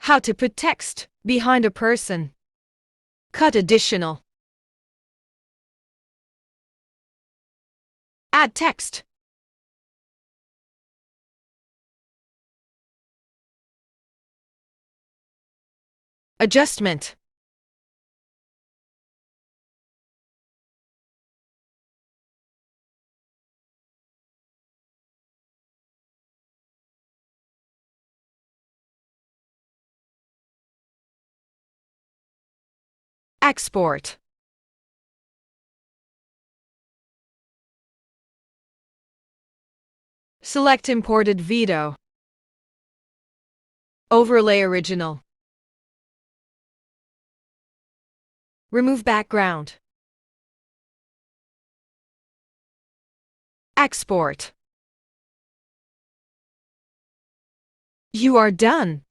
How to put text behind a person. Cut additional. Add text. Adjustment. Export. Select imported video. Overlay original. Remove background. Export. You are done.